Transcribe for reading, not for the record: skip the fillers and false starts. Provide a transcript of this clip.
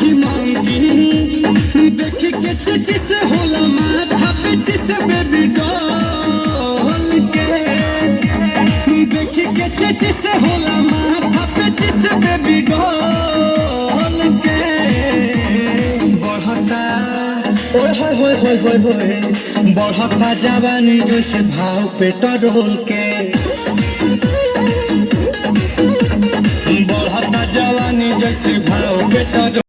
छी मांगी देख के चिची से होला माथा पे चिस बेबी डॉल के देख के चिची से होला माथा पे चिस बेबी डॉल के बढ़ता ओए होए होए होए होए होए बढ़ता जवानी जैसे भाव पेट्रोल के बढ़ता जवानी जैसे भाव पेट्रोल